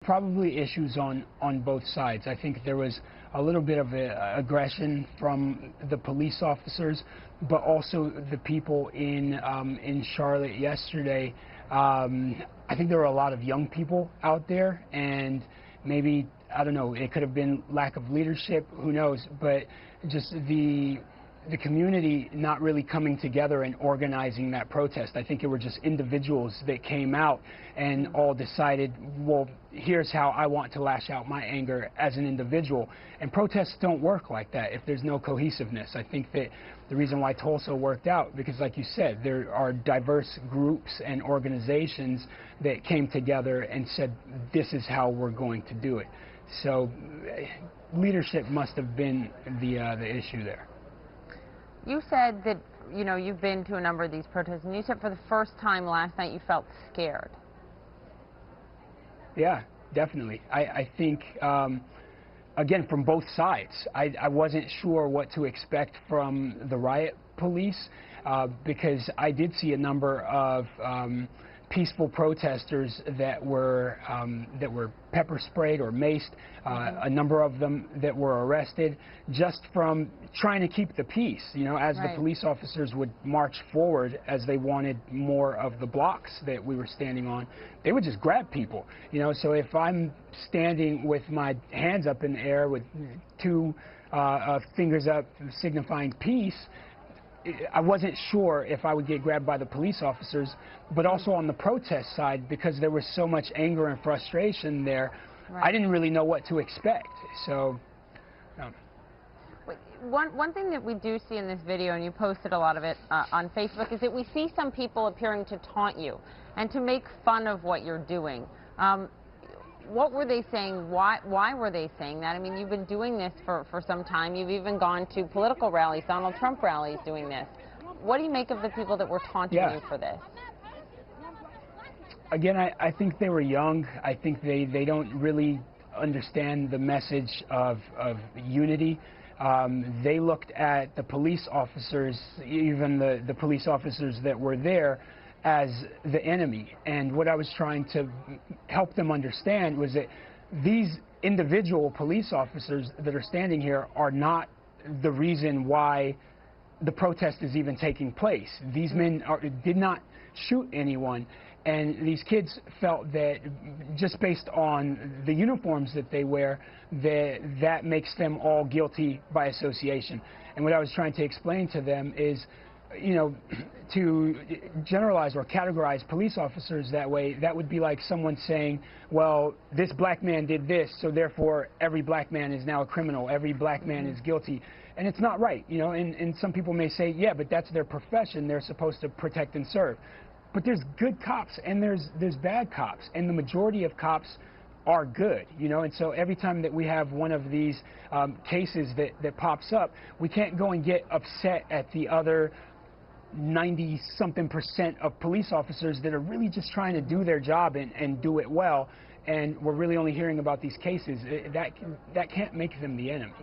Probably issues on both sides. I think there was a little bit of aggression from the police officers, but also the people in Charlotte yesterday. I think there were a lot of young people out there, and maybe, I don't know, it could have been lack of leadership, who knows, but just the community not really coming together and organizing that protest. I think it were just individuals that came out and all decided, well, here's how I want to lash out my anger as an individual. And protests don't work like that if there's no cohesiveness. I think that the reason why Tulsa worked out, because like you said, there are diverse groups and organizations that came together and said, this is how we're going to do it. So leadership must have been the issue there. You said that, you know, you've been to a number of these protests, and you said for the first time last night you felt scared. Yeah, definitely. I think, again, from both sides. I wasn't sure what to expect from the riot police because I did see a number of peaceful protesters that were pepper sprayed or maced, a number of them that were arrested just from trying to keep the peace, you know, as the police officers would march forward as they wanted more of the blocks that we were standing on. They would just grab people, you know. So if I'm standing with my hands up in the air with two fingers up signifying peace, I wasn't sure if I would get grabbed by the police officers, but also on the protest side, because there was so much anger and frustration there, I didn't really know what to expect. So, One thing that we do see in this video, and you posted a lot of it on Facebook, is that we see some people appearing to taunt you and to make fun of what you're doing. What were they saying? Why were they saying that? I mean, you've been doing this for some time. You've even gone to political rallies, Donald Trump rallies, doing this. What do you make of the people that were taunting you for this? Again, I think they were young. I think they don't really understand the message of unity. They looked at the police officers, even the police officers that were there, as the enemy. And what I was trying to help them understand was that these individual police officers that are standing here are not the reason why the protest is even taking place. These men did not shoot anyone, and these kids felt that just based on the uniforms that they wear, that makes them all guilty by association. And what I was trying to explain to them is, you know, to generalize or categorize police officers that way, that would be like someone saying, well, this black man did this, so therefore every black man is now a criminal, every black man is guilty. And it's not right, you know, and some people may say, yeah, but that's their profession, they're supposed to protect and serve. But there's good cops and there's bad cops, and the majority of cops are good, you know. And so every time that we have one of these cases that pops up, we can't go and get upset at the other 90-something% of police officers that are really just trying to do their job and do it well, and we're really only hearing about these cases. That can't make them the enemy.